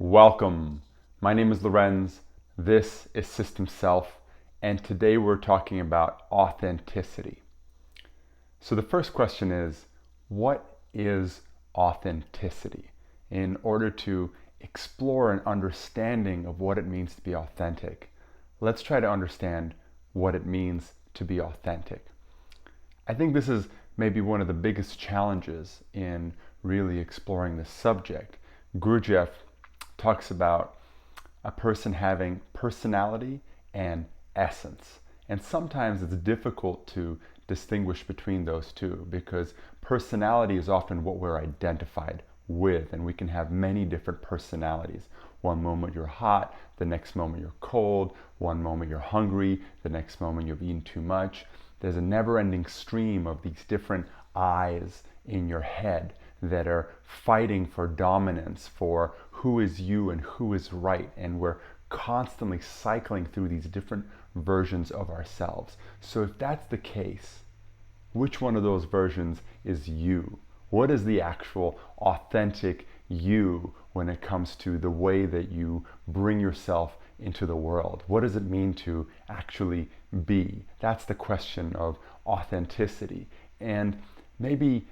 Welcome. My name is Lorenz. This is System Self, and today we're talking about authenticity. So the first question is, what is authenticity? In order to explore an understanding of what it means to be authentic, let's try to understand what it means to be authentic. I think this is maybe one of the biggest challenges in really exploring this subject. Gurdjieff talks about a person having personality and essence. And sometimes it's difficult to distinguish between those two because personality is often what we're identified with, and we can have many different personalities. One moment you're hot, the next moment you're cold, one moment you're hungry, the next moment you've eaten too much. There's a never-ending stream of these different I's in your head that are fighting for dominance, for who is you and who is right, and we're constantly cycling through these different versions of ourselves. So if that's the case, which one of those versions is you? What is the actual authentic you when it comes to the way that you bring yourself into the world? What does it mean to actually be? That's the question of authenticity. And maybe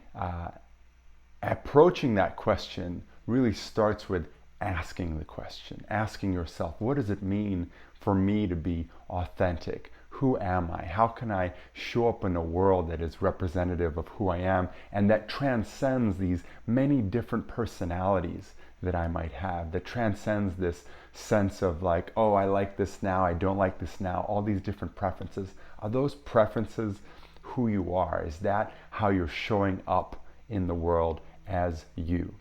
approaching that question really starts with asking the question, asking yourself, what does it mean for me to be authentic? Who am I? How can I show up in a world that is representative of who I am and that transcends these many different personalities that I might have, that transcends this sense of like, oh, I like this now, I don't like this now, all these different preferences. Are those preferences who you are? Is that how you're showing up in the world as you?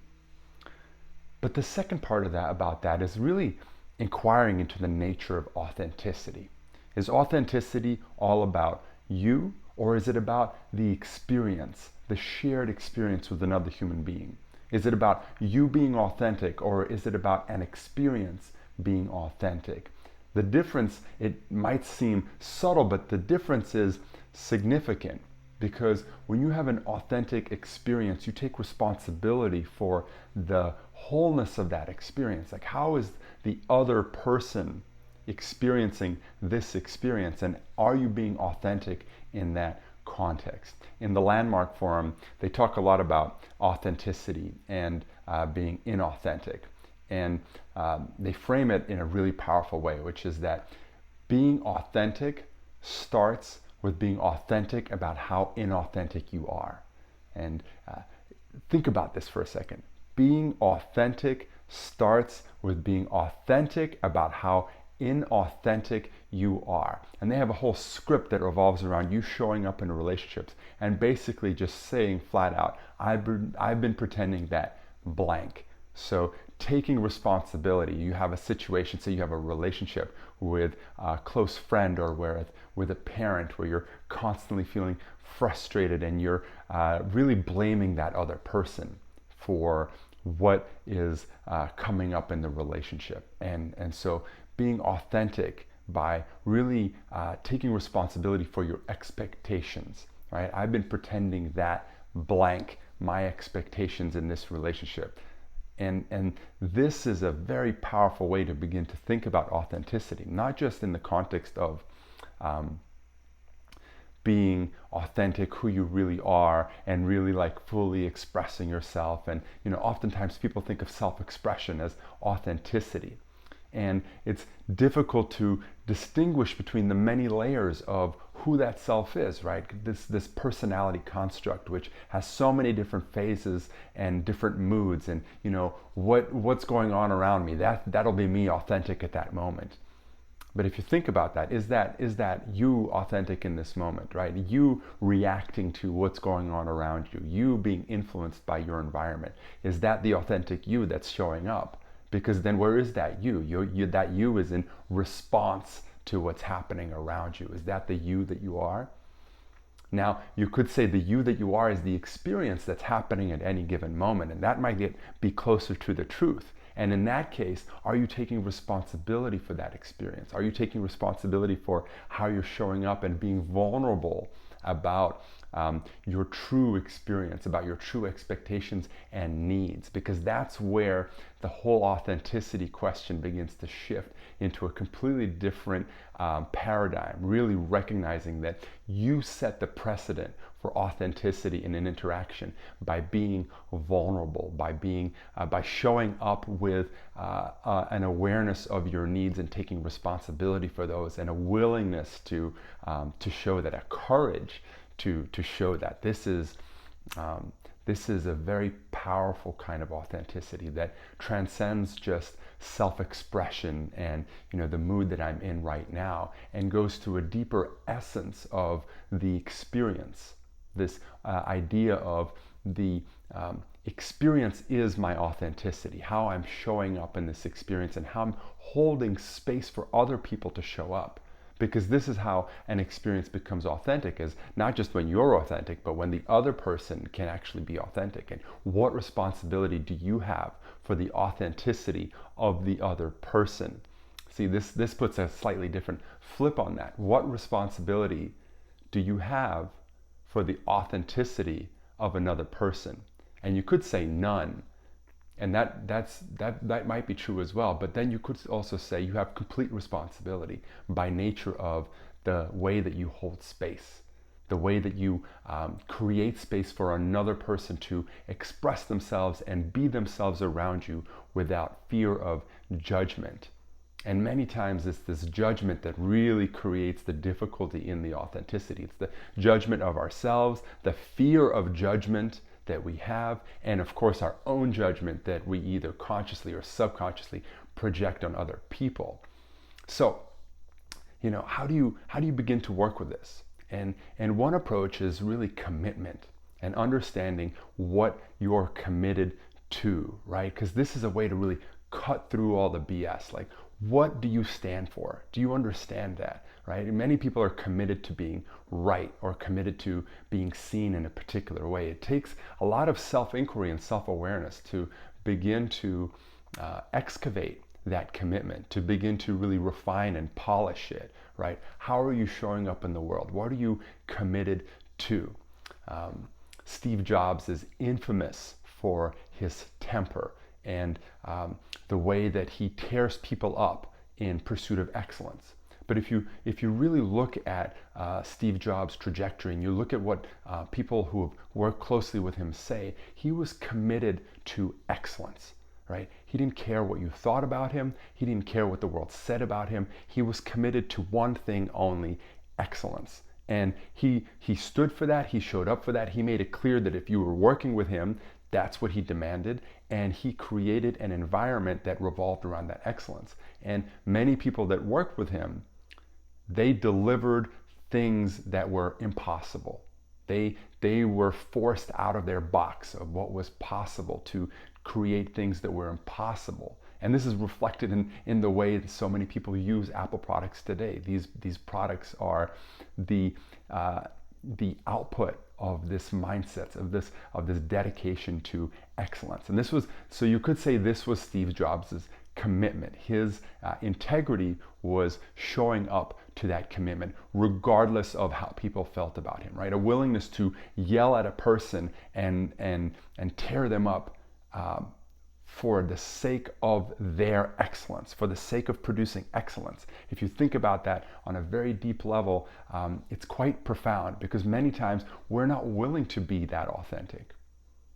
But the second part of that about that is really inquiring into the nature of authenticity. Is authenticity all about you, or is it about the experience, the shared experience with another human being? Is it about you being authentic, or is it about an experience being authentic? The difference, it might seem subtle, but the difference is significant. Because when you have an authentic experience, you take responsibility for the wholeness of that experience. Like, how is the other person experiencing this experience? And are you being authentic in that context? In the Landmark Forum, they talk a lot about authenticity and being inauthentic. And they frame it in a really powerful way, which is that being authentic starts with being authentic about how inauthentic you are. And think about this for a second. Being authentic starts with being authentic about how inauthentic you are. And they have a whole script that revolves around you showing up in relationships and basically just saying flat out, I've been pretending that blank. So taking responsibility. You have a situation, say you have a relationship with a close friend or with a parent where you're constantly feeling frustrated and you're really blaming that other person for what is coming up in the relationship. And so being authentic by really taking responsibility for your expectations, right? I've been pretending that blank my expectations in this relationship. And this is a very powerful way to begin to think about authenticity, not just in the context of being authentic, who you really are, and really like fully expressing yourself. And oftentimes people think of self-expression as authenticity. And it's difficult to distinguish between the many layers of who that self is, right? This personality construct, which has so many different phases and different moods, and what's going on around me. That'll be me authentic at that moment. But if you think about that, is that you authentic in this moment, right? You reacting to what's going on around you, you being influenced by your environment. Is that the authentic you that's showing up? Because then where is that you? That you is in response to what's happening around you. Is that the you that you are? Now, you could say the you that you are is the experience that's happening at any given moment, and that might be closer to the truth. And in that case, are you taking responsibility for that experience? Are you taking responsibility for how you're showing up and being vulnerable about your true experience, about your true expectations and needs, because that's where the whole authenticity question begins to shift into a completely different paradigm, really recognizing that you set the precedent for authenticity in an interaction by being vulnerable, by showing up with an awareness of your needs and taking responsibility for those, and a willingness to show that, a courage to show that. This is a very powerful kind of authenticity that transcends just self-expression and the mood that I'm in right now, and goes to a deeper essence of the experience. This idea of the experience is my authenticity, how I'm showing up in this experience and how I'm holding space for other people to show up. Because this is how an experience becomes authentic, is not just when you're authentic, but when the other person can actually be authentic. And what responsibility do you have for the authenticity of the other person? See, this puts a slightly different flip on that. What responsibility do you have for the authenticity of another person? And you could say none. And that might be true as well, but then you could also say you have complete responsibility by nature of the way that you hold space, the way that you create space for another person to express themselves and be themselves around you without fear of judgment. And many times it's this judgment that really creates the difficulty in the authenticity. It's the judgment of ourselves, the fear of judgment that we have, and of course our own judgment that we either consciously or subconsciously project on other people. So, how do you begin to work with this? And one approach is really commitment and understanding what you're committed to, right? Because this is a way to really cut through all the BS. Like, what do you stand for? Do you understand that, right? And many people are committed to being right or committed to being seen in a particular way. It takes a lot of self-inquiry and self-awareness to begin to excavate that commitment, to begin to really refine and polish it, right? How are you showing up in the world? What are you committed to? Steve Jobs is infamous for his temper and the way that he tears people up in pursuit of excellence. But if you really look at Steve Jobs' trajectory and you look at what people who have worked closely with him say, he was committed to excellence, right? He didn't care what you thought about him. He didn't care what the world said about him. He was committed to one thing only: excellence. And he stood for that. He showed up for that. He made it clear that if you were working with him, that's what he demanded, and he created an environment that revolved around that excellence. And many people that worked with him, they delivered things that were impossible. They were forced out of their box of what was possible to create things that were impossible. And this is reflected in the way that so many people use Apple products today. These products are the output of this mindset, of this dedication to excellence. And so you could say this was Steve Jobs' commitment. His integrity was showing up to that commitment, regardless of how people felt about him, right? A willingness to yell at a person and tear them up for the sake of their excellence, for the sake of producing excellence. If you think about that on a very deep level, it's quite profound, because many times we're not willing to be that authentic.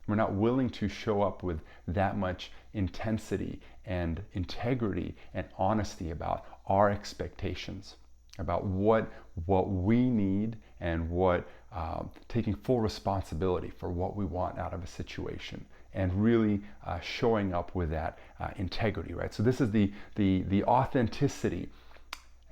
We're not willing to show up with that much intensity and integrity and honesty about our expectations, about what we need, and what taking full responsibility for what we want out of a situation, and really showing up with that integrity, right? So this is the authenticity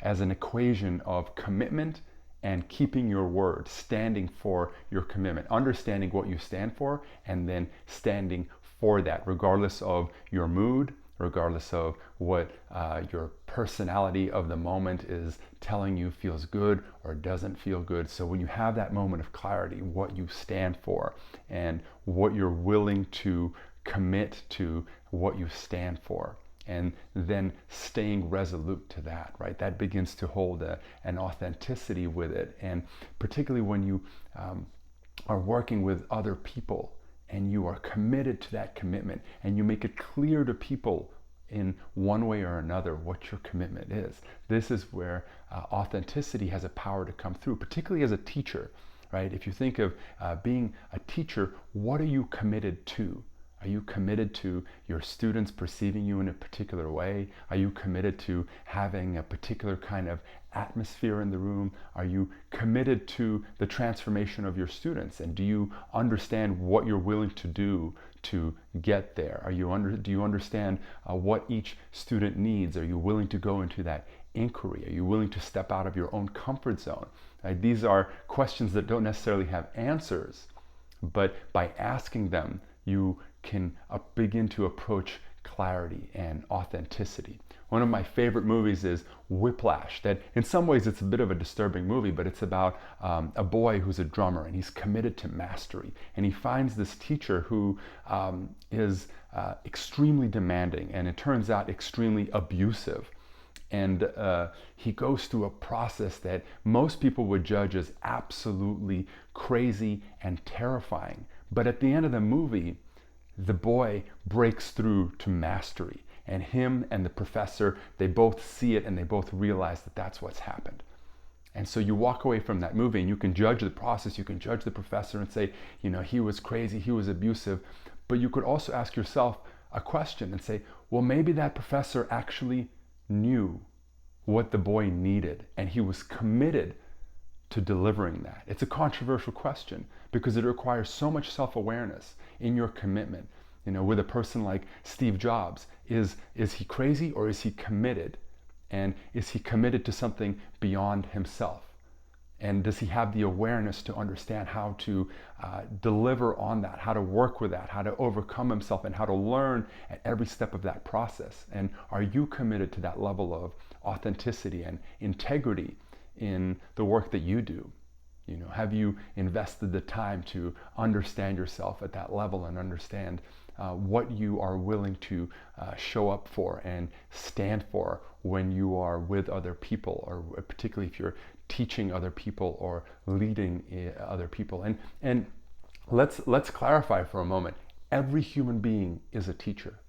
as an equation of commitment and keeping your word, standing for your commitment, understanding what you stand for, and then standing for that, regardless of your mood, regardless of what your personality of the moment is telling you feels good or doesn't feel good. So when you have that moment of clarity, what you stand for and what you're willing to commit to, what you stand for, and then staying resolute to that, right? That begins to hold an authenticity with it. And particularly when you are working with other people and you are committed to that commitment and you make it clear to people in one way or another what your commitment is. This is where authenticity has a power to come through, particularly as a teacher, right? If you think of being a teacher, what are you committed to? Are you committed to your students perceiving you in a particular way? Are you committed to having a particular kind of atmosphere in the room? Are you committed to the transformation of your students? And do you understand what you're willing to do to get there? Do you understand what each student needs? Are you willing to go into that inquiry? Are you willing to step out of your own comfort zone? Right? These are questions that don't necessarily have answers, but by asking them, you can begin to approach clarity and authenticity. One of my favorite movies is Whiplash, that in some ways it's a bit of a disturbing movie, but it's about a boy who's a drummer and he's committed to mastery. And he finds this teacher who is extremely demanding and it turns out extremely abusive. And he goes through a process that most people would judge as absolutely crazy and terrifying. But at the end of the movie, the boy breaks through to mastery. And him and the professor, they both see it and they both realize that that's what's happened. And so you walk away from that movie and you can judge the process, you can judge the professor and say, you know, he was crazy, he was abusive. But you could also ask yourself a question and say, well, maybe that professor actually knew what the boy needed and he was committed to delivering that. It's a controversial question because it requires so much self-awareness in your commitment. You know, with a person like Steve Jobs, is he crazy or is he committed? And is he committed to something beyond himself? And does he have the awareness to understand how to deliver on that, how to work with that, how to overcome himself, and how to learn at every step of that process? And are you committed to that level of authenticity and integrity in the work that you do? You know, have you invested the time to understand yourself at that level and understand what you are willing to show up for and stand for when you are with other people, or particularly if you're teaching other people or leading other people? And let's clarify for a moment. Every human being is a teacher.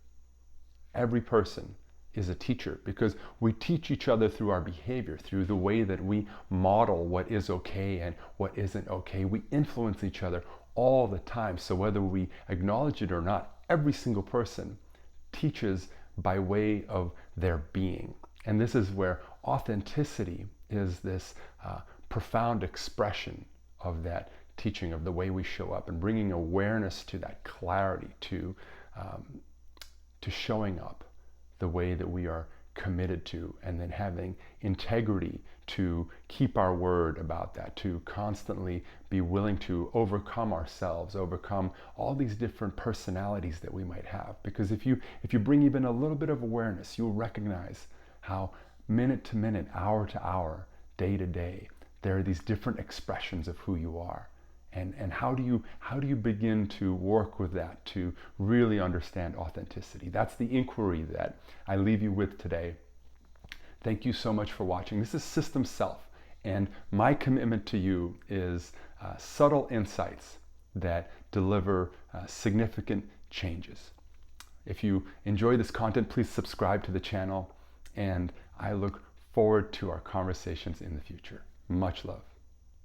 Every person is a teacher, because we teach each other through our behavior, through the way that we model what is okay and what isn't okay. We influence each other all the time. So whether we acknowledge it or not, every single person teaches by way of their being. And this is where authenticity is this profound expression of that teaching, of the way we show up, and bringing awareness to that clarity, to showing up the way that we are committed to, and then having integrity to keep our word about that, to constantly be willing to overcome ourselves, overcome all these different personalities that we might have. Because if you bring even a little bit of awareness, you'll recognize how minute to minute, hour to hour, day to day, there are these different expressions of who you are. And how do you begin to work with that to really understand authenticity? That's the inquiry that I leave you with today. Thank you so much for watching. This is System Self, and my commitment to you is subtle insights that deliver significant changes. If you enjoy this content, please subscribe to the channel, and I look forward to our conversations in the future. Much love.